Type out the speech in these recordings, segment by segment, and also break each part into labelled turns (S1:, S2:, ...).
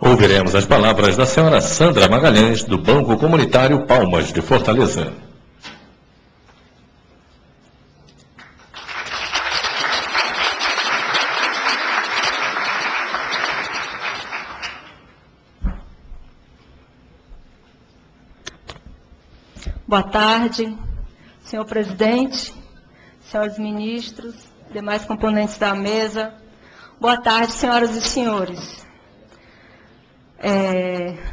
S1: Ouviremos as palavras da senhora Sandra Magalhães, do Banco Comunitário Palmas de Fortaleza.
S2: Boa tarde, senhor presidente, senhores ministros, demais componentes da mesa. Boa tarde, senhoras e senhores.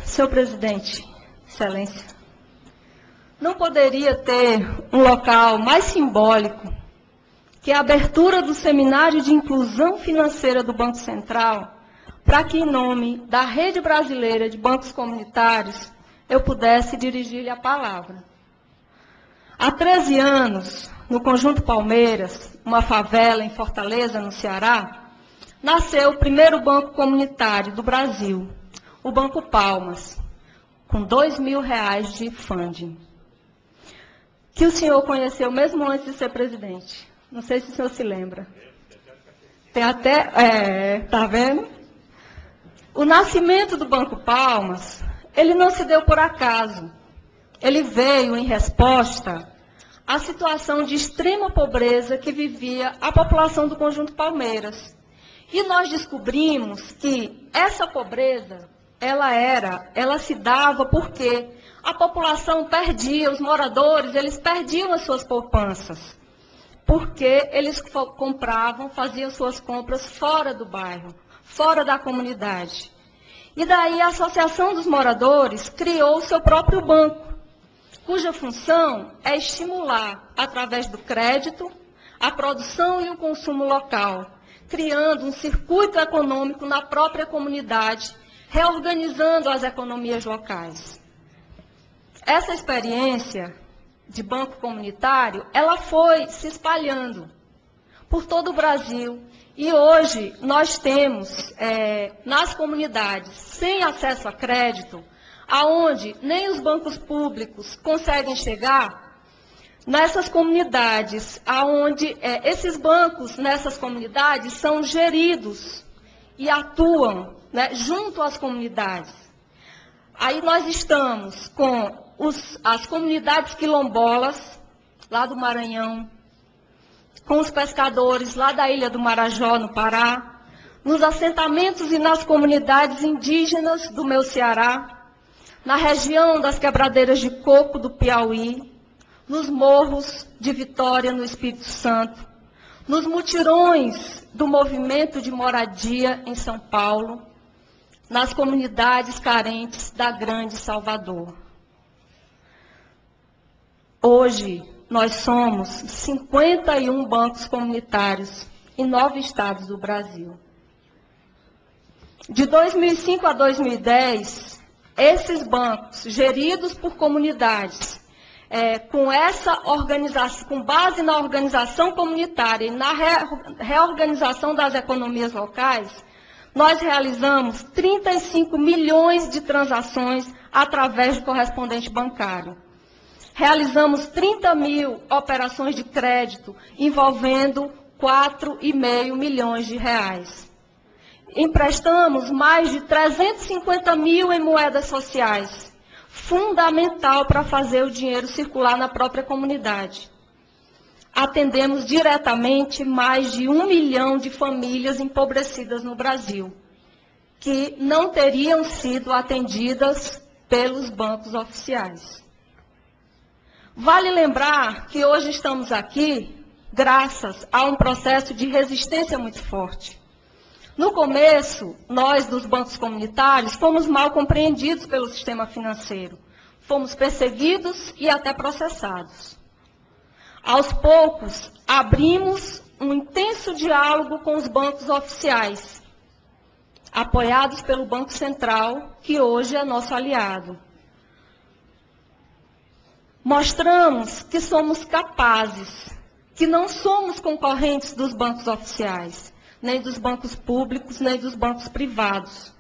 S2: Senhor presidente, excelência, não poderia ter um local mais simbólico que a abertura do Seminário de Inclusão Financeira do Banco Central, para que, em nome da Rede Brasileira de Bancos Comunitários, eu pudesse dirigir-lhe a palavra. Há 13 anos, no Conjunto Palmeiras, uma favela em Fortaleza, no Ceará, nasceu o primeiro banco comunitário do Brasil, o Banco Palmas, com R$2.000 de funding, que o senhor conheceu mesmo antes de ser presidente. Não sei se o senhor se lembra. Tem até, tá vendo? O nascimento do Banco Palmas, ele não se deu por acaso. Ele veio em resposta à situação de extrema pobreza que vivia a população do Conjunto Palmeiras. E nós descobrimos que essa pobreza, ela se dava porque a população perdia, os moradores, eles perdiam as suas poupanças, porque eles faziam suas compras fora do bairro, fora da comunidade. E daí a Associação dos Moradores criou o seu próprio banco, cuja função é estimular, através do crédito, a produção e o consumo local, criando um circuito econômico na própria comunidade, reorganizando as economias locais. Essa experiência de banco comunitário, ela foi se espalhando por todo o Brasil. E hoje nós temos, nas comunidades, sem acesso a crédito, aonde nem os bancos públicos conseguem chegar, nessas comunidades, aonde esses bancos nessas comunidades são geridos e atuam, né, junto às comunidades. Aí nós estamos com as comunidades quilombolas, lá do Maranhão, com os pescadores lá da Ilha do Marajó, no Pará, nos assentamentos e nas comunidades indígenas do meu Ceará, na região das quebradeiras de coco do Piauí, nos morros de Vitória, no Espírito Santo, nos mutirões do movimento de moradia em São Paulo, nas comunidades carentes da Grande Salvador. Hoje, nós somos 51 bancos comunitários em 9 estados do Brasil. De 2005 a 2010, esses bancos, geridos por comunidades, com base na organização comunitária e na reorganização das economias locais, nós realizamos 35 milhões de transações através do correspondente bancário. Realizamos 30 mil operações de crédito envolvendo 4,5 milhões de reais. Emprestamos mais de 350 mil em moedas sociais, fundamental para fazer o dinheiro circular na própria comunidade. Atendemos diretamente mais de 1 milhão de famílias empobrecidas no Brasil, que não teriam sido atendidas pelos bancos oficiais. Vale lembrar que hoje estamos aqui graças a um processo de resistência muito forte. No começo, nós dos bancos comunitários fomos mal compreendidos pelo sistema financeiro. Fomos perseguidos e até processados. Aos poucos, abrimos um intenso diálogo com os bancos oficiais, apoiados pelo Banco Central, que hoje é nosso aliado. Mostramos que somos capazes, que não somos concorrentes dos bancos oficiais, nem dos bancos públicos, nem dos bancos privados.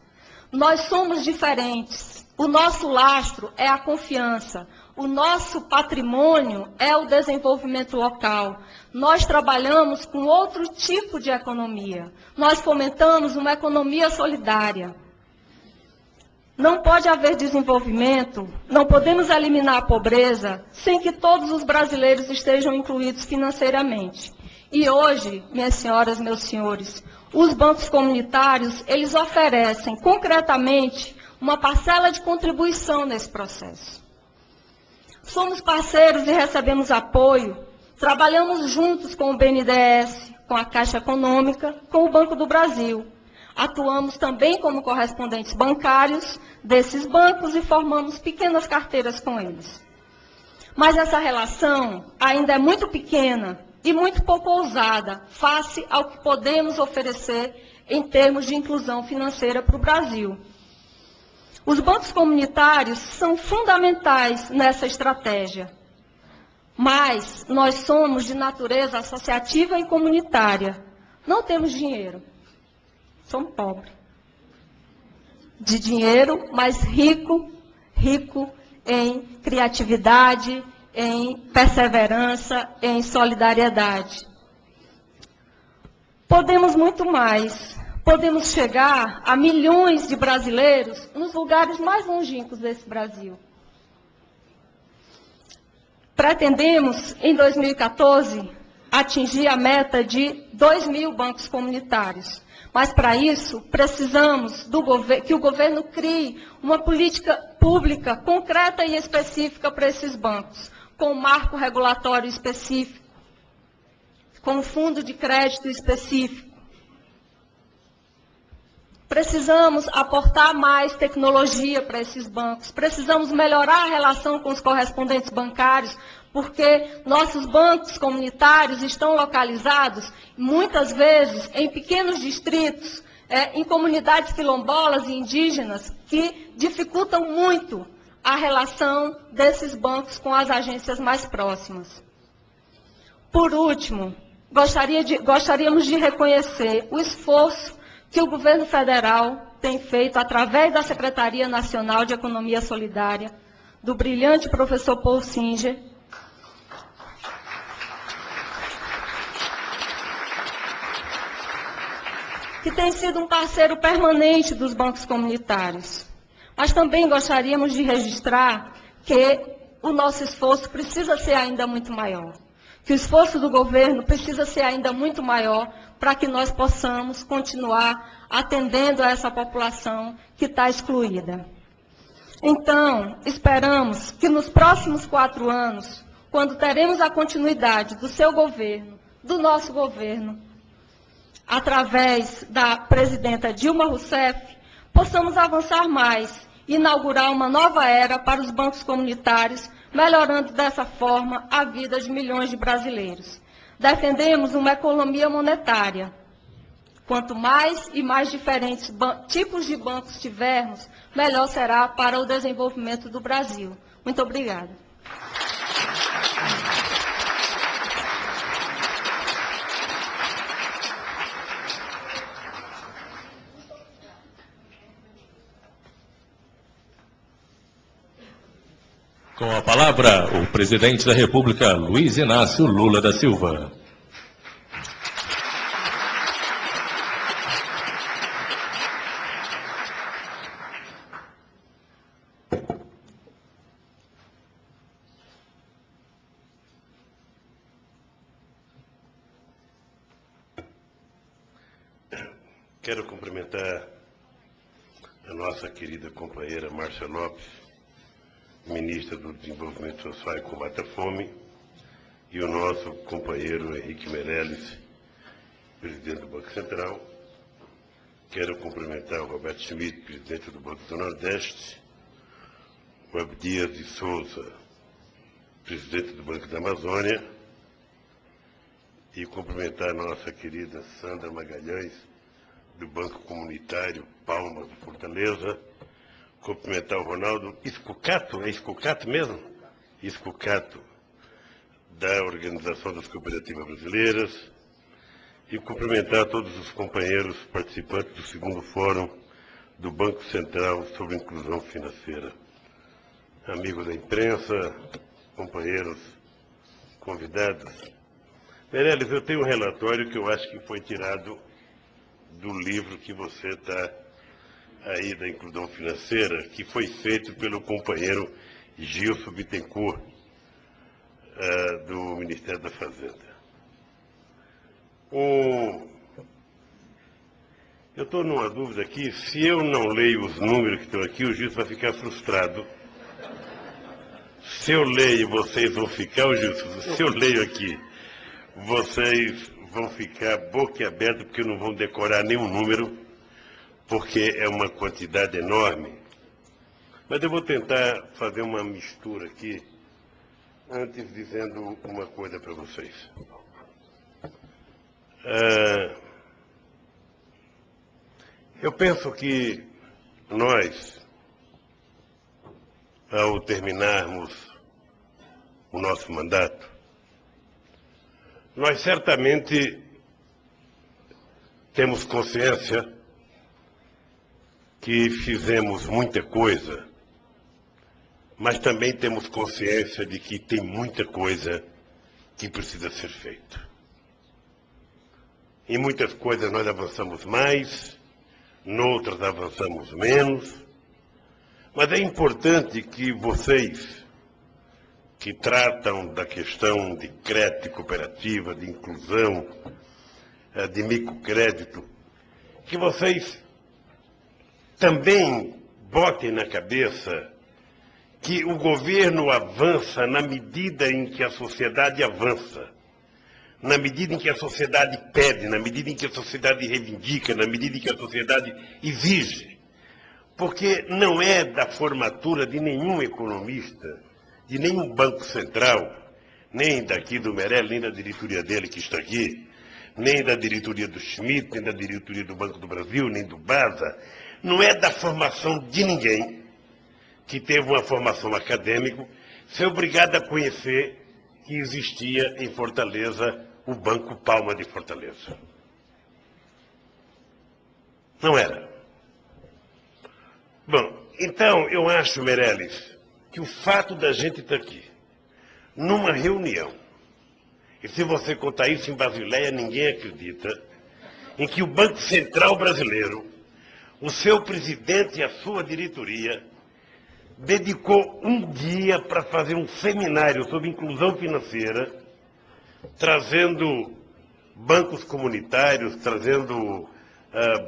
S2: Nós somos diferentes. O nosso lastro é a confiança. O nosso patrimônio é o desenvolvimento local. Nós trabalhamos com outro tipo de economia. Nós fomentamos uma economia solidária. Não pode haver desenvolvimento, não podemos eliminar a pobreza sem que todos os brasileiros estejam incluídos financeiramente. E hoje, minhas senhoras, meus senhores, os bancos comunitários, eles oferecem concretamente uma parcela de contribuição nesse processo. Somos parceiros e recebemos apoio, trabalhamos juntos com o BNDES, com a Caixa Econômica, com o Banco do Brasil. Atuamos também como correspondentes bancários desses bancos e formamos pequenas carteiras com eles. Mas essa relação ainda é muito pequena e muito pouco ousada face ao que podemos oferecer em termos de inclusão financeira para o Brasil. Os bancos comunitários são fundamentais nessa estratégia, mas nós somos de natureza associativa e comunitária. Não temos dinheiro. Somos pobres. De dinheiro, mas rico em criatividade, em perseverança, em solidariedade. Podemos muito mais. Podemos chegar a milhões de brasileiros nos lugares mais longínquos desse Brasil. Pretendemos, em 2014, atingir a meta de 2.000 bancos comunitários. Mas, para isso, precisamos que o governo crie uma política pública concreta e específica para esses bancos, com um marco regulatório específico, com um fundo de crédito específico. Precisamos aportar mais tecnologia para esses bancos, precisamos melhorar a relação com os correspondentes bancários, porque nossos bancos comunitários estão localizados, muitas vezes, em pequenos distritos, em comunidades quilombolas e indígenas, que dificultam muito a relação desses bancos com as agências mais próximas. Por último, gostaríamos de reconhecer o esforço que o governo federal tem feito através da Secretaria Nacional de Economia Solidária, do brilhante professor Paul Singer, que tem sido um parceiro permanente dos bancos comunitários. Mas também gostaríamos de registrar que o nosso esforço precisa ser ainda muito maior, que o esforço do governo precisa ser ainda muito maior para que nós possamos continuar atendendo a essa população que está excluída. Então, esperamos que nos próximos 4 anos, quando teremos a continuidade do seu governo, do nosso governo, através da presidenta Dilma Rousseff, possamos avançar mais e inaugurar uma nova era para os bancos comunitários, melhorando dessa forma a vida de milhões de brasileiros. Defendemos uma economia monetária. Quanto mais e mais diferentes tipos de bancos tivermos, melhor será para o desenvolvimento do Brasil. Muito obrigada.
S1: Com a palavra, o presidente da República, Luiz Inácio Lula da Silva.
S3: Quero cumprimentar a nossa querida companheira Márcia Lopes, ministra do Desenvolvimento Social e Combate à Fome, e o nosso companheiro Henrique Meirelles, presidente do Banco Central. Quero cumprimentar o Roberto Schmidt, presidente do Banco do Nordeste, o Abdias de Souza, presidente do Banco da Amazônia, e cumprimentar a nossa querida Sandra Magalhães, do Banco Comunitário Palmas de Fortaleza, cumprimentar o Ronaldo Escucato, é Escucato mesmo? Escucato, da Organização das Cooperativas Brasileiras, e cumprimentar todos os companheiros participantes do 2º Fórum do Banco Central sobre Inclusão Financeira. Amigos da imprensa, companheiros convidados. Meirelles, eu tenho um relatório que eu acho que foi tirado do livro que você está aí da inclusão financeira que foi feito pelo companheiro Gilson Bittencourt, do Ministério da Fazenda. Eu estou numa dúvida aqui, se eu não leio os números que estão aqui, o Gilson vai ficar frustrado. Se eu leio, vocês vão ficar, o Gilson, se eu leio aqui, vocês vão ficar boquiabertos, porque não vão decorar nenhum número, porque é uma quantidade enorme. Mas eu vou tentar fazer uma mistura aqui, antes dizendo uma coisa para vocês. Eu penso que nós, ao terminarmos o nosso mandato, nós certamente temos consciência que fizemos muita coisa, mas também temos consciência de que tem muita coisa que precisa ser feita. Em muitas coisas nós avançamos mais, noutras avançamos menos, mas é importante que vocês, que tratam da questão de crédito cooperativa, de inclusão, de microcrédito, que vocês também botem na cabeça que o governo avança na medida em que a sociedade avança, na medida em que a sociedade pede, na medida em que a sociedade reivindica, na medida em que a sociedade exige. Porque não é da formatura de nenhum economista, de nenhum banco central, nem daqui do Meirelles, nem da diretoria dele que está aqui, nem da diretoria do Schmidt, nem da diretoria do Banco do Brasil, nem do BASA, não é da formação de ninguém que teve uma formação acadêmica ser obrigado a conhecer que existia em Fortaleza o Banco Palma de Fortaleza. Não era. Bom, então eu acho, Meirelles, que o fato da gente estar aqui, numa reunião, e se você contar isso em Basileia, ninguém acredita, em que o Banco Central Brasileiro, o seu presidente e a sua diretoria, dedicou um dia para fazer um seminário sobre inclusão financeira, trazendo bancos comunitários, trazendo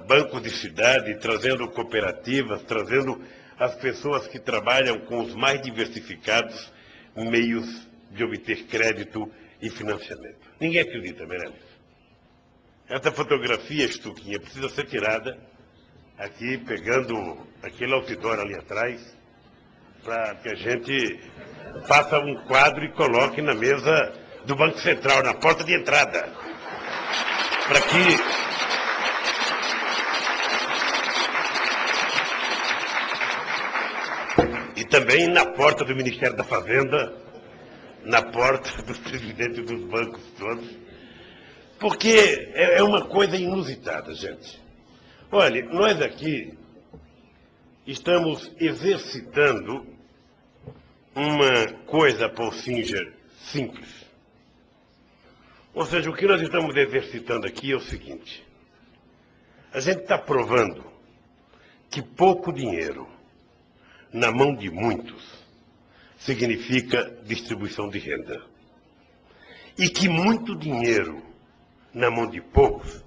S3: bancos de cidade, trazendo cooperativas, trazendo as pessoas que trabalham com os mais diversificados meios de obter crédito e financiamento. Ninguém acredita, Meirelles. Essa fotografia, Stuquinha, precisa ser tirada aqui, pegando aquele outdoor ali atrás, para que a gente faça um quadro e coloque na mesa do Banco Central, na porta de entrada, para que e também na porta do Ministério da Fazenda, na porta dos presidentes dos bancos todos, porque é uma coisa inusitada, gente. Olha, nós aqui estamos exercitando uma coisa, Paul Singer, simples. Ou seja, o que nós estamos exercitando aqui é o seguinte: a gente está provando que pouco dinheiro na mão de muitos significa distribuição de renda. E que muito dinheiro na mão de poucos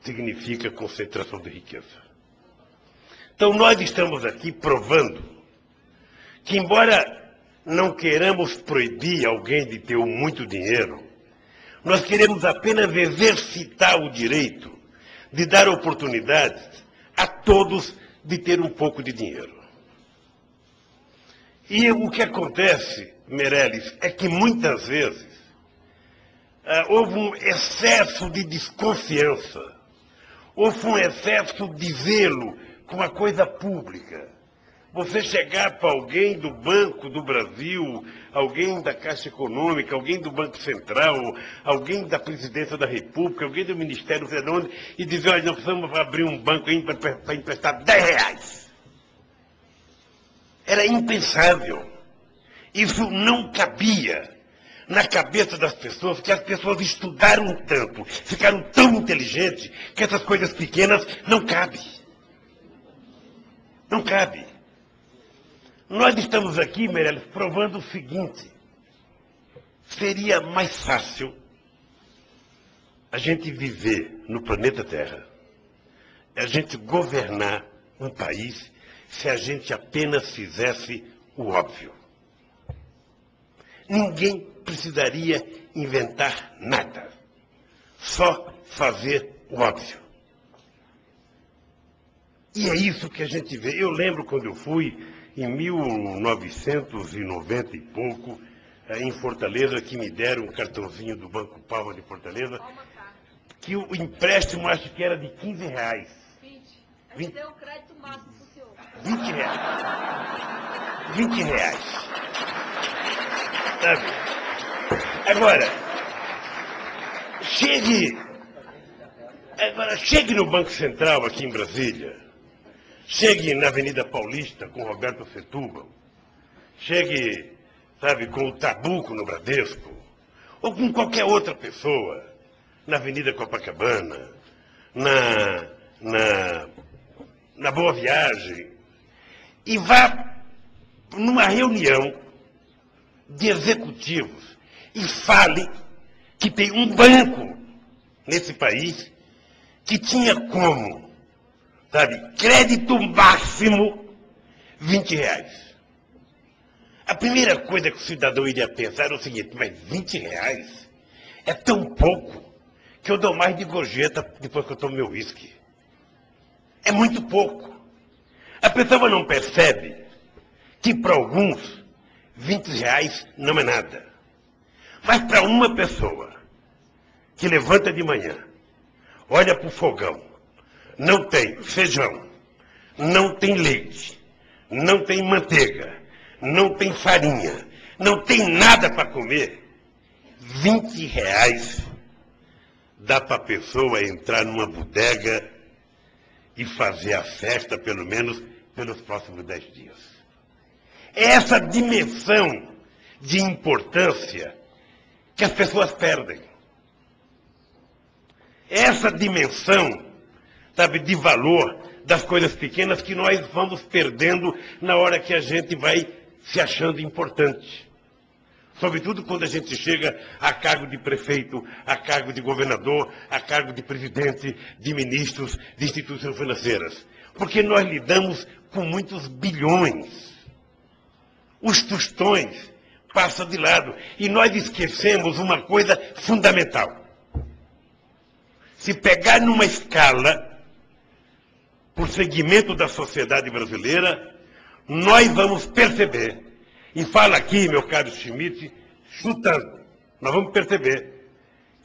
S3: significa concentração de riqueza. Então nós estamos aqui provando que, embora não queiramos proibir alguém de ter muito dinheiro, nós queremos apenas exercitar o direito de dar oportunidades a todos de ter um pouco de dinheiro. E o que acontece, Meirelles, é que muitas vezes houve um excesso de desconfiança, houve um excesso de zelo com a coisa pública. Você chegar para alguém do Banco do Brasil, alguém da Caixa Econômica, alguém do Banco Central, alguém da Presidência da República, alguém do Ministério Federal, e dizer: olha, nós precisamos abrir um banco aí para emprestar R$10. Era impensável. Isso não cabia na cabeça das pessoas, porque as pessoas estudaram tanto, ficaram tão inteligentes, que essas coisas pequenas não cabem. Não cabe. Nós estamos aqui, Meirelles, provando o seguinte. Seria mais fácil a gente viver no planeta Terra, a gente governar um país, se a gente apenas fizesse o óbvio. Ninguém precisaria inventar nada, só fazer o óbvio. E é isso que a gente vê. Eu lembro quando eu fui, em 1990 e pouco, em Fortaleza, que me deram um cartãozinho do Banco Palma de Fortaleza, que o empréstimo acho que era de R$15.
S2: 20. Deu o crédito máximo para o senhor.
S3: R$20. R$20. Sabe? Agora, chegue no Banco Central aqui em Brasília, chegue na Avenida Paulista com Roberto Setúbal, chegue, sabe, com o Trabuco no Bradesco, ou com qualquer outra pessoa, na Avenida Copacabana, na Boa Viagem, e vá numa reunião de executivos e fale que tem um banco nesse país que tinha como, sabe, crédito máximo R$20. A primeira coisa que o cidadão iria pensar era o seguinte: mas R$20 é tão pouco que eu dou mais de gorjeta depois que eu tomo meu uísque. É muito pouco. A pessoa não percebe que para alguns R$20 não é nada. Mas para uma pessoa que levanta de manhã, olha para o fogão, não tem feijão, não tem leite, não tem manteiga, não tem farinha, não tem nada para comer, R$20 dá para a pessoa entrar numa bodega e fazer a festa, pelo menos, pelos próximos 10 dias. É essa dimensão de importância que as pessoas perdem. É essa dimensão, sabe, de valor das coisas pequenas que nós vamos perdendo na hora que a gente vai se achando importante. Sobretudo quando a gente chega a cargo de prefeito, a cargo de governador, a cargo de presidente, de ministros, de instituições financeiras. Porque nós lidamos com muitos bilhões. Os tostões passam de lado. E nós esquecemos uma coisa fundamental. Se pegar numa escala, por segmento da sociedade brasileira, nós vamos perceber. E fala aqui, meu caro Schmidt, chutando, nós vamos perceber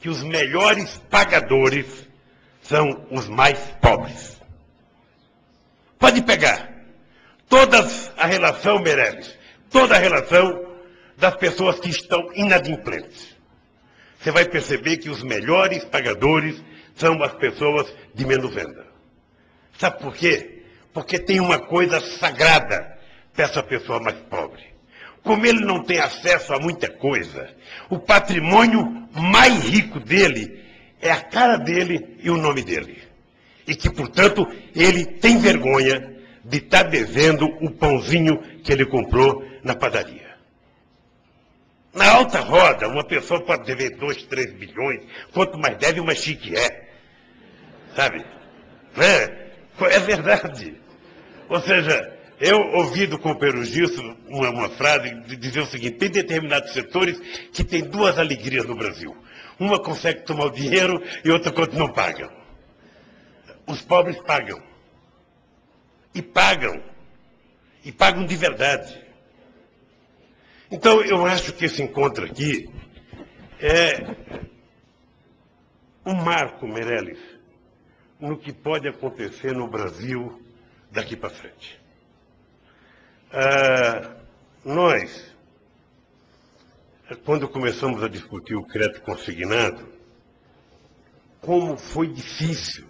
S3: que os melhores pagadores são os mais pobres. Pode pegar toda a relação, Meirelles, toda a relação das pessoas que estão inadimplentes. Você vai perceber que os melhores pagadores são as pessoas de menos renda. Sabe por quê? Porque tem uma coisa sagrada para essa pessoa mais pobre. Como ele não tem acesso a muita coisa, o patrimônio mais rico dele é a cara dele e o nome dele. E que, portanto, ele tem vergonha de estar devendo o pãozinho que ele comprou na padaria. Na alta roda, uma pessoa pode dever 2, 3 bilhões, quanto mais deve, mais chique é. Sabe? É verdade. Ou seja, eu ouvi do companheiro Gilson uma frase de dizer o seguinte: tem determinados setores que têm duas alegrias no Brasil. Uma consegue tomar o dinheiro e outra quando não pagam. Os pobres pagam. E pagam. E pagam de verdade. Então, eu acho que esse encontro aqui é um marco, Meirelles, no que pode acontecer no Brasil daqui para frente. Nós, quando começamos a discutir o crédito consignado, como foi difícil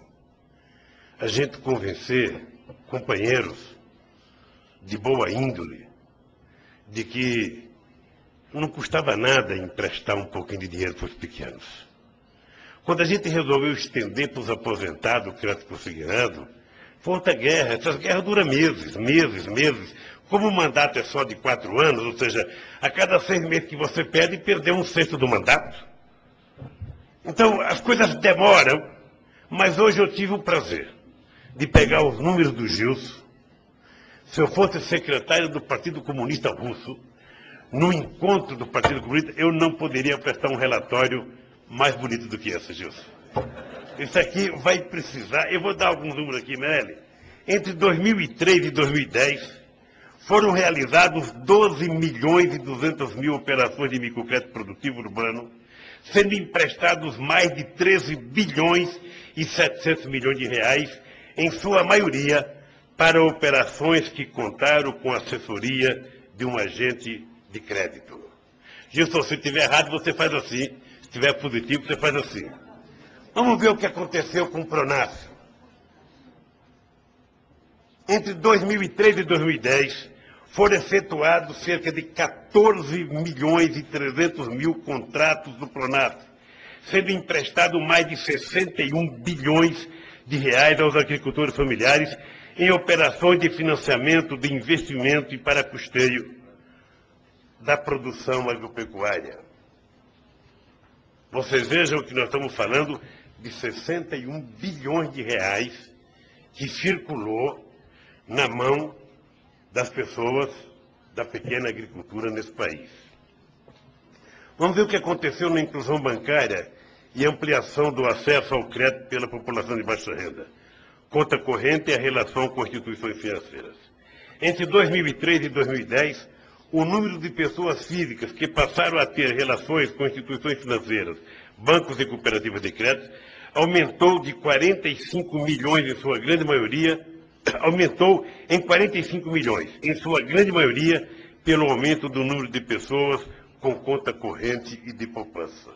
S3: a gente convencer companheiros de boa índole de que não custava nada emprestar um pouquinho de dinheiro para os pequenos. Quando a gente resolveu estender para os aposentados o crédito consignado, Foi outra guerra. Essas guerras duram meses, meses. Como o mandato é só de 4 anos, ou seja, a cada 6 meses que você perde, perdeu 1/6 do mandato. Então, as coisas demoram, mas hoje eu tive o prazer de pegar os números do Gilson. Se eu fosse secretário do Partido Comunista Russo, no encontro do Partido Comunista, eu não poderia prestar um relatório mais bonito do que esse, Gilson. Isso aqui vai precisar, eu vou dar alguns números aqui, Meirelles. Entre 2003 e 2010, foram realizados 12 milhões e 200 mil operações de microcrédito produtivo urbano, sendo emprestados mais de 13 bilhões e 700 milhões de reais, em sua maioria, para operações que contaram com a assessoria de um agente de crédito. Gilson, se estiver errado, você faz assim. Se estiver positivo, você faz assim. Vamos ver o que aconteceu com o Pronaf. Entre 2003 e 2010, foram efetuados cerca de 14 milhões e 300 mil contratos do Pronaf, sendo emprestado mais de 61 bilhões de reais aos agricultores familiares em operações de financiamento, de investimento e para custeio da produção agropecuária. Vocês vejam que nós estamos falando de 61 bilhões de reais que circulou na mão das pessoas da pequena agricultura nesse país. Vamos ver o que aconteceu na inclusão bancária e ampliação do acesso ao crédito pela população de baixa renda. Conta corrente e a relação com instituições financeiras. Entre 2003 e 2010, o número de pessoas físicas que passaram a ter relações com instituições financeiras, bancos e cooperativas de crédito, aumentou de 45 milhões, em sua grande maioria, aumentou em 45 milhões, em sua grande maioria, pelo aumento do número de pessoas com conta corrente e de poupança.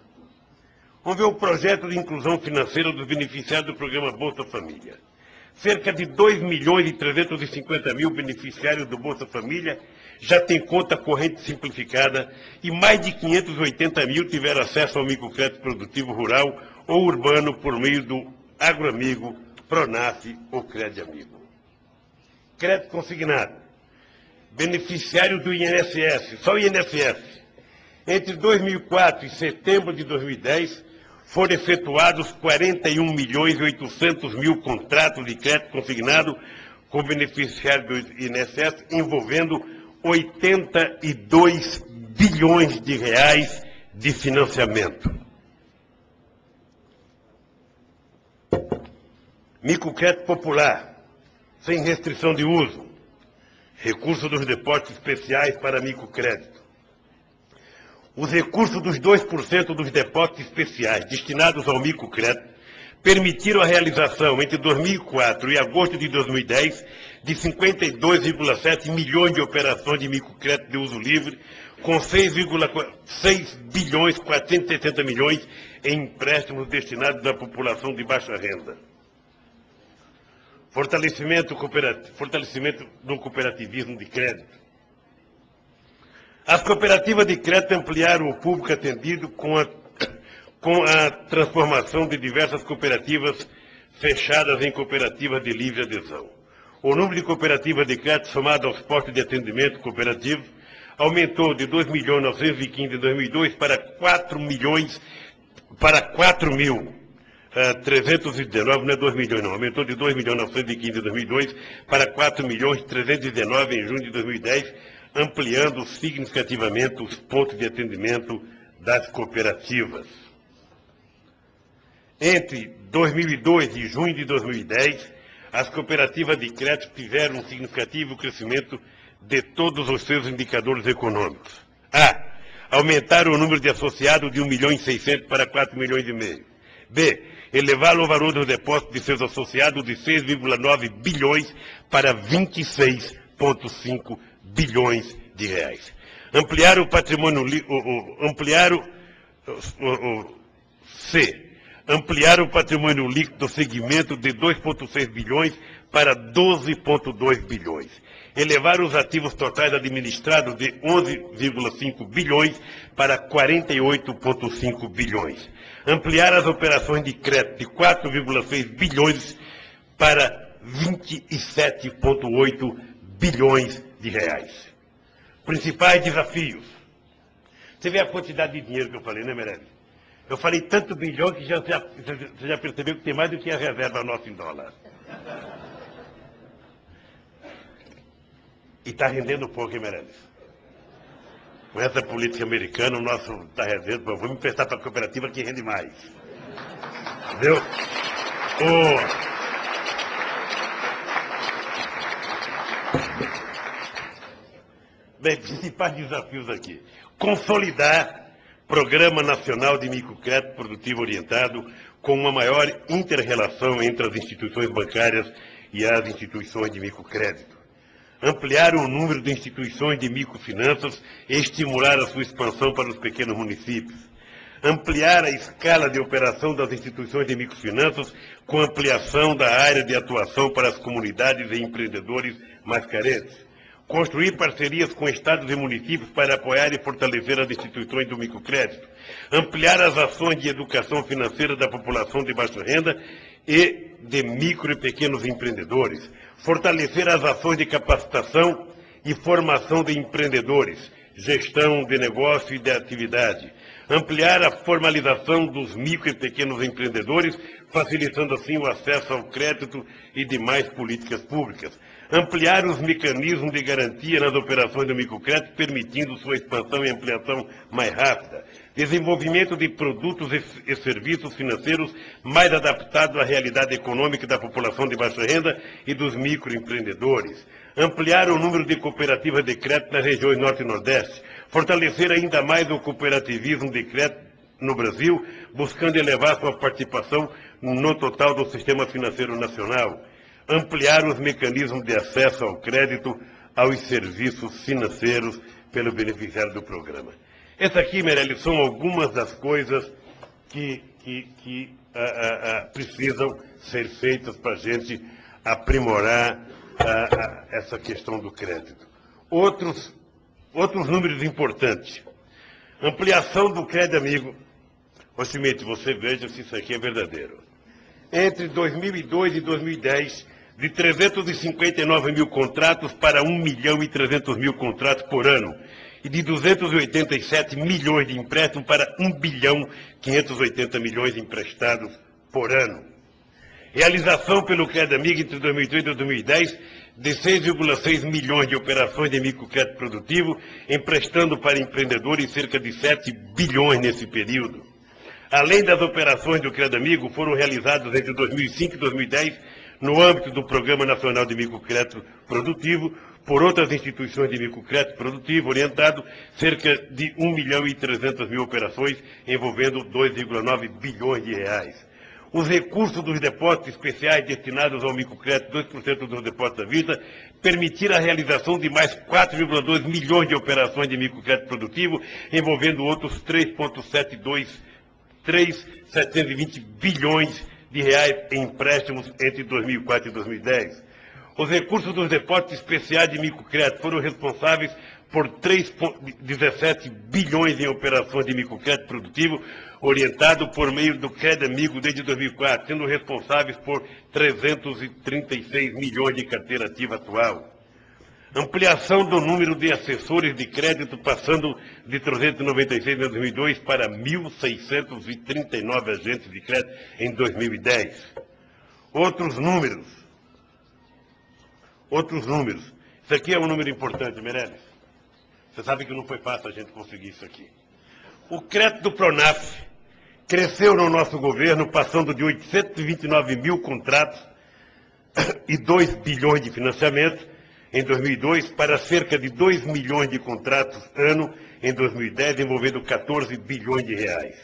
S3: Vamos ver o projeto de inclusão financeira dos beneficiários do programa Bolsa Família. Cerca de 2 milhões e 350 mil beneficiários do Bolsa Família já têm conta corrente simplificada e mais de 580 mil tiveram acesso ao microcrédito produtivo rural ou urbano por meio do Agroamigo, Pronaf ou Crédito Amigo. Crédito consignado. Beneficiário do INSS, só o INSS. Entre 2004 e setembro de 2010, foram efetuados 41 milhões e 800 mil contratos de crédito consignado com beneficiário do INSS, envolvendo 82 bilhões de reais de financiamento. Microcrédito popular, sem restrição de uso. Recurso dos depósitos especiais para microcrédito. Os recursos dos 2% dos depósitos especiais destinados ao microcrédito permitiram a realização, entre 2004 e agosto de 2010, de 52,7 milhões de operações de microcrédito de uso livre, com 6,6 bilhões 470 milhões em empréstimos destinados à população de baixa renda. Fortalecimento do cooperativismo de crédito. As cooperativas de crédito ampliaram o público atendido com a transformação de diversas cooperativas fechadas em cooperativas de livre adesão. O número de cooperativas de crédito somado aos postos de atendimento cooperativo aumentou de 2.915 em 2002 para 4.319, não é 2 milhões não, aumentou de 2.915 em 2002 para 4.319 em junho de 2010, ampliando significativamente os pontos de atendimento das cooperativas. Entre 2002 e junho de 2010, as cooperativas de crédito tiveram um significativo crescimento de todos os seus indicadores econômicos. A. Aumentaram o número de associados de 1.600.000 para 4 milhões e meio. B. Elevaram o valor dos depósitos de seus associados de 6,9 bilhões para 26,5 bilhões de reais. Ampliaram o patrimônio ampliaram o patrimônio líquido do segmento de 2,6 bilhões para 12,2 bilhões. Elevaram os ativos totais administrados de 11,5 bilhões para 48,5 bilhões. Ampliaram as operações de crédito de 4,6 bilhões para 27,8 bilhões de reais. Principais desafios. Você vê a quantidade de dinheiro que eu falei, né, Meirelles? Eu falei tanto bilhão que você já percebeu que tem mais do que a reserva nossa em dólar. E está rendendo pouco, hein, Meirelles? Com essa política americana, o nosso está rendendo, vamos emprestar para a cooperativa que rende mais. Entendeu? Bem, principais desafios aqui. Consolidar Programa Nacional de Microcrédito Produtivo Orientado com uma maior inter-relação entre as instituições bancárias e as instituições de microcrédito. Ampliar o número de instituições de microfinanças e estimular a sua expansão para os pequenos municípios. Ampliar a escala de operação das instituições de microfinanças com ampliação da área de atuação para as comunidades e empreendedores mais carentes. Construir parcerias com estados e municípios para apoiar e fortalecer as instituições do microcrédito. Ampliar as ações de educação financeira da população de baixa renda e de micro e pequenos empreendedores. Fortalecer as ações de capacitação e formação de empreendedores, gestão de negócio e de atividade. Ampliar a formalização dos micro e pequenos empreendedores, facilitando assim o acesso ao crédito e demais políticas públicas. Ampliar os mecanismos de garantia nas operações do microcrédito, permitindo sua expansão e ampliação mais rápida. Desenvolvimento de produtos e serviços financeiros mais adaptados à realidade econômica da população de baixa renda e dos microempreendedores. Ampliar o número de cooperativas de crédito nas regiões Norte e Nordeste. Fortalecer ainda mais o cooperativismo de crédito no Brasil, buscando elevar sua participação no total do sistema financeiro nacional. Ampliar os mecanismos de acesso ao crédito aos serviços financeiros pelo beneficiário do programa. Essas aqui, Meirelles, são algumas das coisas que precisam ser feitas para a gente aprimorar essa questão do crédito. Outros números importantes. Ampliação do crédito amigo. Ô, Schmidt, você veja se isso aqui é verdadeiro. Entre 2002 e 2010, de 359 mil contratos para 1.300.000 contratos por ano, e de 287 milhões de empréstimos para 1.580 milhões emprestados por ano. Realização pelo Crédito Amigo entre 2003 e 2010 de 6,6 milhões de operações de microcrédito produtivo, emprestando para empreendedores cerca de 7 bilhões nesse período. Além das operações do Crédito Amigo, foram realizadas entre 2005 e 2010, no âmbito do Programa Nacional de Microcrédito Produtivo, por outras instituições de microcrédito produtivo orientado, cerca de 1.300.000 operações, envolvendo 2,9 bilhões de reais. Os recursos dos depósitos especiais destinados ao microcrédito, 2% dos depósitos à vista, permitiram a realização de mais 4,2 milhões de operações de microcrédito produtivo, envolvendo outros 3,720 bilhões de reais em empréstimos entre 2004 e 2010. Os recursos dos depósitos especiais de microcrédito foram responsáveis por 3,17 bilhões em operações de microcrédito produtivo, orientado por meio do Crédito Amigo desde 2004, sendo responsáveis por 336 milhões de carteira ativa atual. Ampliação do número de assessores de crédito, passando de 396 em 2002 para 1.639 agentes de crédito em 2010. Outros números. Isso aqui é um número importante, Meirelles. Você sabe que não foi fácil a gente conseguir isso aqui. O crédito do Pronaf cresceu no nosso governo, passando de 829 mil contratos e 2 bilhões de financiamento em 2002 para cerca de 2 milhões de contratos ano em 2010, envolvendo 14 bilhões de reais.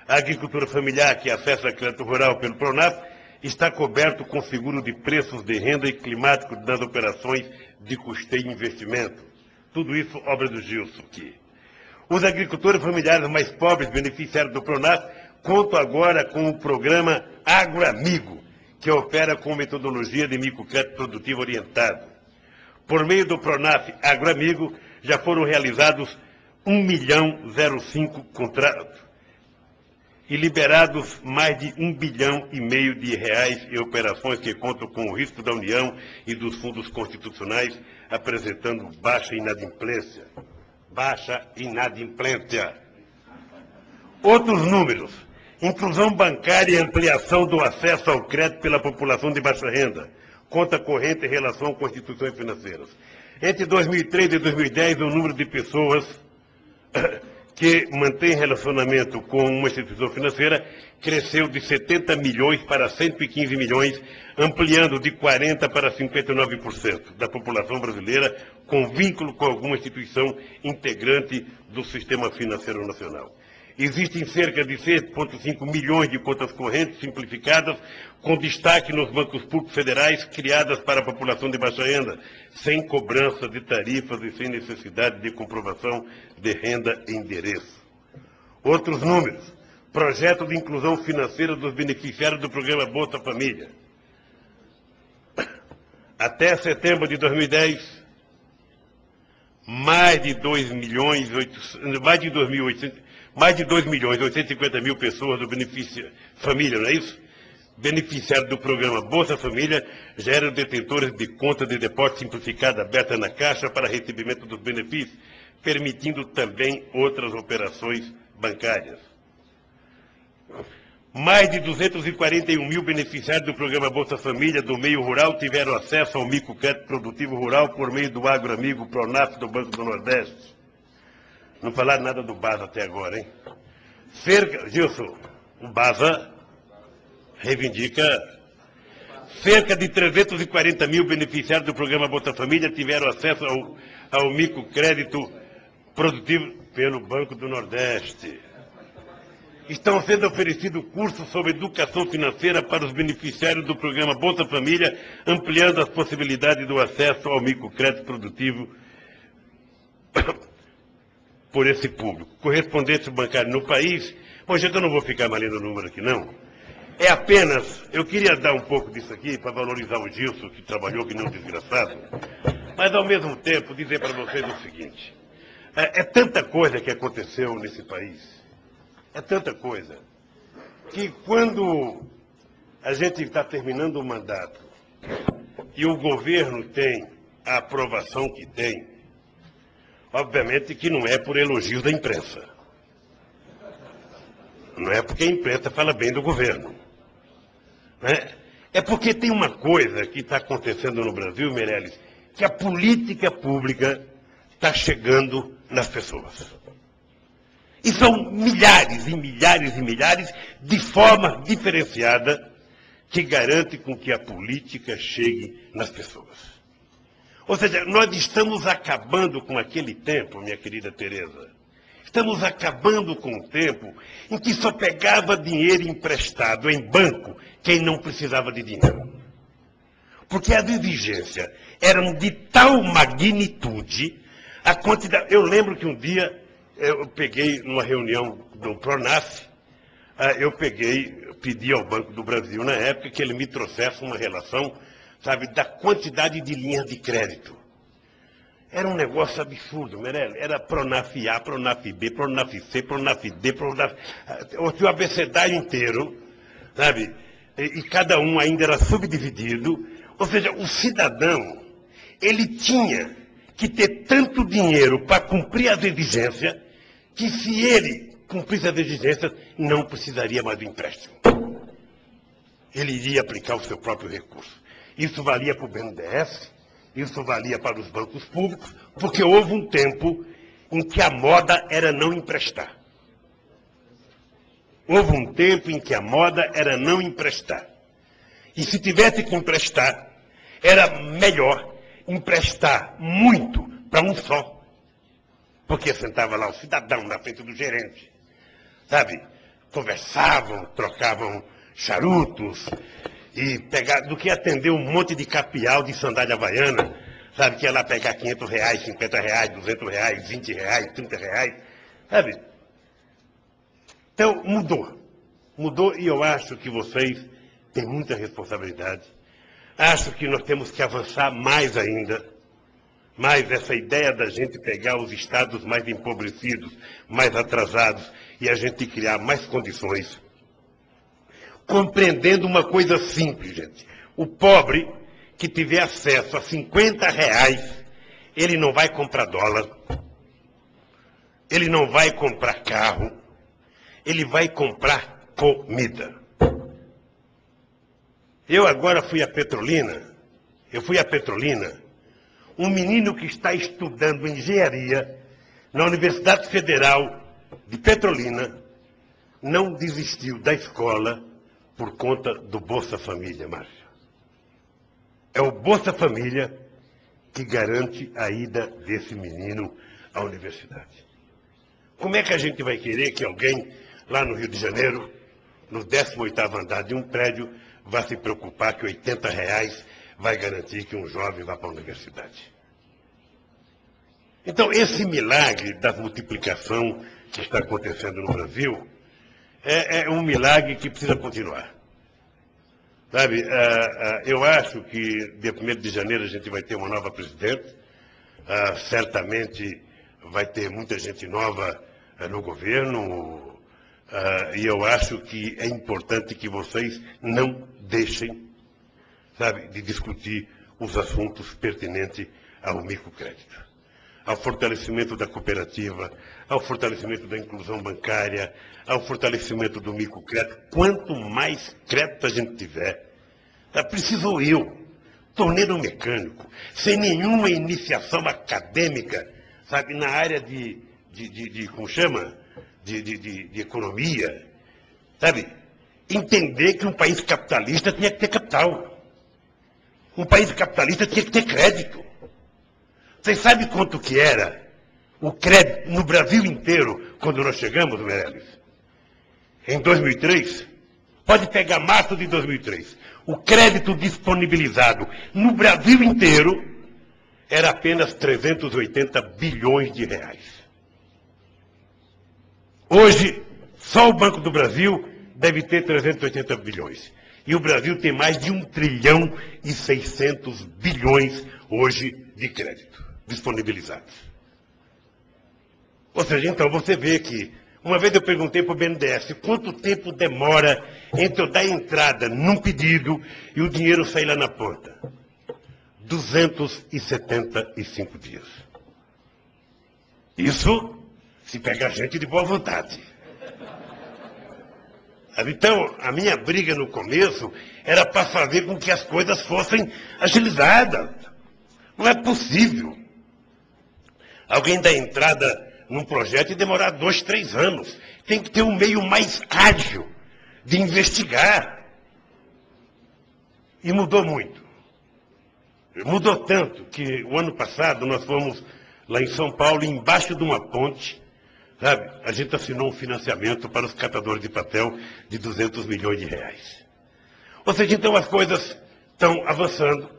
S3: A agricultura familiar que acessa crédito rural pelo Pronaf está coberto com seguro de preços de renda e climático das operações de custeio e investimento. Tudo isso obra do Gilson aqui. Os agricultores familiares mais pobres beneficiários do Pronaf contam agora com o programa Agroamigo, que opera com metodologia de microcrédito produtivo orientado. Por meio do Pronaf Agroamigo, já foram realizados 1.005 contratos. e liberados mais de R$1,5 bilhão de reais em operações que contam com o risco da União e dos fundos constitucionais, apresentando baixa inadimplência. Baixa inadimplência. Outros números. Inclusão bancária e ampliação do acesso ao crédito pela população de baixa renda. Conta corrente em relação a constituições financeiras. Entre 2003 e 2010, o número de pessoas que mantém relacionamento com uma instituição financeira cresceu de 70 milhões para 115 milhões, ampliando de 40% para 59% da população brasileira com vínculo com alguma instituição integrante do sistema financeiro nacional. Existem cerca de 6,5 milhões de contas correntes simplificadas, com destaque nos bancos públicos federais criadas para a população de baixa renda, sem cobrança de tarifas e sem necessidade de comprovação de renda e endereço. Outros números. Projeto de inclusão financeira dos beneficiários do programa Bolsa Família. Até setembro de 2010, mais de 2 milhões e 850 mil pessoas do benefício família, não é isso? Beneficiários do programa Bolsa Família já eram detentores de conta de depósito simplificada aberta na Caixa para recebimento dos benefícios, permitindo também outras operações bancárias. Mais de 241 mil beneficiários do programa Bolsa Família do meio rural tiveram acesso ao microcrédito produtivo rural por meio do Agroamigo Pronaf do Banco do Nordeste. Não falaram nada do BASA até agora, hein? Gilson, o BASA reivindica. Cerca de 340 mil beneficiários do programa Bolsa Família tiveram acesso ao microcrédito produtivo pelo Banco do Nordeste. Estão sendo oferecidos cursos sobre educação financeira para os beneficiários do programa Bolsa Família, ampliando as possibilidades do acesso ao microcrédito produtivo por esse público. Correspondente bancário no país, bom, gente, eu não vou ficar mais lendo o número aqui, não. É apenas, eu queria dar um pouco disso aqui para valorizar o Gilson, que trabalhou que nem um desgraçado, mas ao mesmo tempo dizer para vocês o seguinte, é tanta coisa que aconteceu nesse país, é tanta coisa, que quando a gente está terminando o mandato e o governo tem a aprovação que tem, obviamente que não é por elogios da imprensa. Não é porque a imprensa fala bem do governo. Né? É porque tem uma coisa que está acontecendo no Brasil, Meirelles, que a política pública está chegando nas pessoas. E são milhares e milhares e milhares de forma diferenciada que garante com que a política chegue nas pessoas. Ou seja, nós estamos acabando com aquele tempo, minha querida Tereza. Estamos acabando com o tempo em que só pegava dinheiro emprestado em banco quem não precisava de dinheiro. Porque as exigências eram de tal magnitude, a quantidade... Eu lembro que um dia eu peguei numa reunião do Pronaf, pedi ao Banco do Brasil na época que ele me trouxesse uma relação, sabe, da quantidade de linhas de crédito. Era um negócio absurdo, Meirelles. Era Pronaf A, Pronaf B, Pronaf C, Pronaf D, Pronaf... O abecedário inteiro, sabe? E cada um ainda era subdividido. Ou seja, o cidadão, ele tinha que ter tanto dinheiro para cumprir as exigências, que se ele cumprisse as exigências, não precisaria mais do empréstimo. Ele iria aplicar o seu próprio recurso. Isso valia para o BNDES, isso valia para os bancos públicos, porque houve um tempo em que a moda era não emprestar. Houve um tempo em que a moda era não emprestar. E se tivesse que emprestar, era melhor emprestar muito para um só. Porque sentava lá o cidadão na frente do gerente, sabe? Conversavam, trocavam charutos, e pegar, do que atender um monte de capial de sandália havaiana, sabe, que ia lá pegar R$500, R$50, R$200, R$20, R$30, sabe? Então, mudou. Mudou e eu acho que vocês têm muita responsabilidade. Acho que nós temos que avançar mais ainda, Mas essa ideia da gente pegar os estados mais empobrecidos, mais atrasados, e a gente criar mais condições, compreendendo uma coisa simples, gente. O pobre que tiver acesso a R$50, ele não vai comprar dólar, ele não vai comprar carro, ele vai comprar comida. Eu agora fui à Petrolina, um menino que está estudando engenharia na Universidade Federal de Petrolina não desistiu da escola por conta do Bolsa Família, Márcia. É o Bolsa Família que garante a ida desse menino à universidade. Como é que a gente vai querer que alguém lá no Rio de Janeiro, no 18º andar de um prédio, vá se preocupar que R$80 vai garantir que um jovem vá para a universidade? Então, esse milagre da multiplicação que está acontecendo no Brasil é um milagre que precisa continuar. Sabe, eu acho que dia 1º de janeiro a gente vai ter uma nova presidente, certamente vai ter muita gente nova no governo, e eu acho que é importante que vocês não deixem, sabe, de discutir os assuntos pertinentes ao microcrédito, ao fortalecimento da cooperativa, ao fortalecimento da inclusão bancária, ao fortalecimento do microcrédito. Quanto mais crédito a gente tiver, preciso eu, torneiro mecânico, sem nenhuma iniciação acadêmica, sabe, na área como chama? De economia, sabe? Entender que um país capitalista tinha que ter capital. Um país capitalista tinha que ter crédito. Vocês sabem quanto que era o crédito no Brasil inteiro quando nós chegamos, Meirelles? Em 2003, pode pegar março de 2003, o crédito disponibilizado no Brasil inteiro era apenas 380 bilhões de reais. Hoje, só o Banco do Brasil deve ter 380 bilhões. E o Brasil tem mais de 1,6 trilhão hoje de crédito disponibilizados. Ou seja, então você vê que, uma vez eu perguntei para o BNDES quanto tempo demora entre eu dar entrada num pedido e o dinheiro sair lá na ponta. 275 dias. Isso se pega gente de boa vontade. Então, a minha briga no começo era para fazer com que as coisas fossem agilizadas. Não é possível alguém dar entrada num projeto e demorar 2, 3 anos. Tem que ter um meio mais ágil de investigar. E mudou muito. Mudou tanto que o ano passado nós fomos lá em São Paulo, embaixo de uma ponte, sabe? A gente assinou um financiamento para os catadores de papel de 200 milhões de reais. Ou seja, então as coisas estão avançando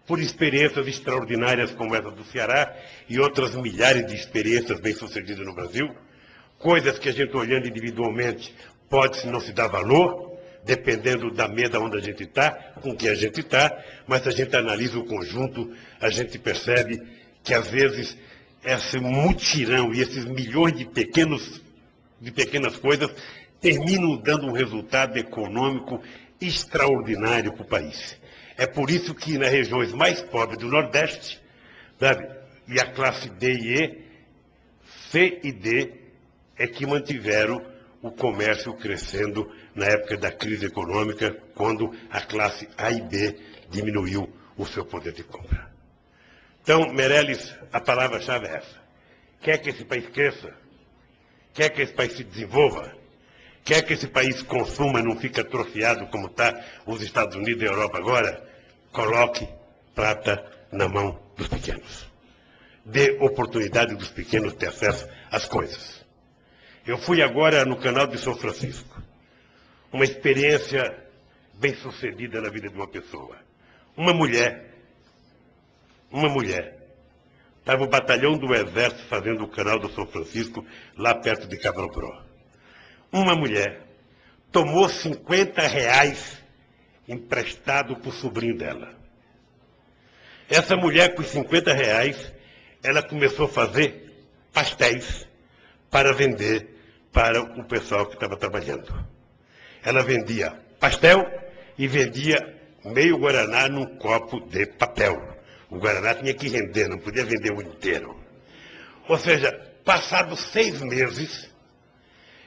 S3: por experiências extraordinárias como essa do Ceará e outras milhares de experiências bem-sucedidas no Brasil. Coisas que a gente olhando individualmente pode não se dar valor, dependendo da mesa onde a gente está, com que a gente está, mas se a gente analisa o conjunto, a gente percebe que às vezes esse mutirão e esses milhões de pequenas coisas terminam dando um resultado econômico extraordinário para o país. É por isso que nas regiões mais pobres do Nordeste, sabe, e a classe D e E, C e D, é que mantiveram o comércio crescendo na época da crise econômica, quando a classe A e B diminuiu o seu poder de compra. Então, Meirelles, a palavra-chave é essa. Quer que esse país cresça? Quer que esse país se desenvolva? Quer que esse país consuma e não fique atrofiado como está os Estados Unidos e a Europa agora? Coloque prata na mão dos pequenos. Dê oportunidade dos pequenos ter acesso às coisas. Eu fui agora no canal de São Francisco. Uma experiência bem-sucedida na vida de uma pessoa. Uma mulher, estava o batalhão do Exército fazendo o canal do São Francisco, lá perto de Cabrobro. Uma mulher tomou R$50 emprestado para o sobrinho dela. Essa mulher, com os R$50, ela começou a fazer pastéis para vender para o pessoal que estava trabalhando. Ela vendia pastel e vendia meio guaraná num copo de papel. O guaraná tinha que render, não podia vender o inteiro. Ou seja, passados 6 meses,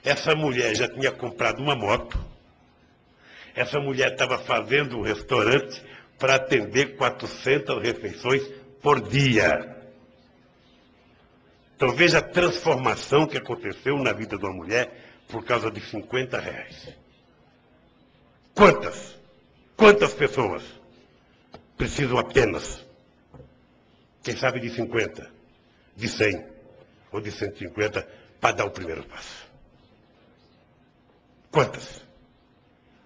S3: essa mulher já tinha comprado uma moto, essa mulher estava fazendo um restaurante para atender 400 refeições por dia. Então veja a transformação que aconteceu na vida de uma mulher por causa de R$50. Quantas pessoas precisam apenas, quem sabe de 50, de 100 ou de 150 para dar o primeiro passo? Quantas?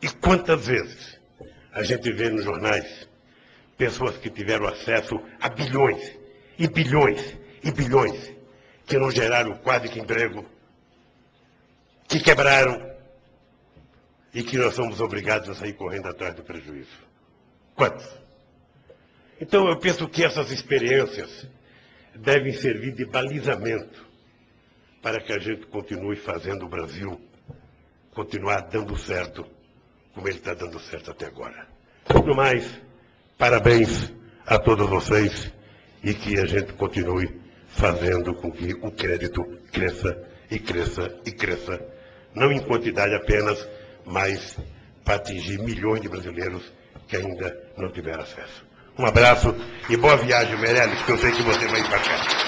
S3: E quantas vezes a gente vê nos jornais pessoas que tiveram acesso a bilhões e bilhões e bilhões que não geraram quase que emprego, que quebraram e que nós somos obrigados a sair correndo atrás do prejuízo. Quantos? Então eu penso que essas experiências devem servir de balizamento para que a gente continue fazendo o Brasil continuar dando certo como ele está dando certo até agora. No mais, parabéns a todos vocês e que a gente continue fazendo com que o crédito cresça e cresça e cresça, não em quantidade apenas, mas para atingir milhões de brasileiros que ainda não tiveram acesso. Um abraço e boa viagem, Meirelles, que eu sei que você vai embarcar.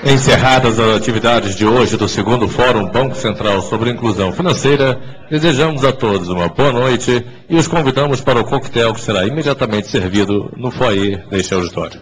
S1: Encerradas as atividades de hoje do segundo Fórum Banco Central sobre Inclusão Financeira, desejamos a todos uma boa noite e os convidamos para o coquetel que será imediatamente servido no foyer deste auditório.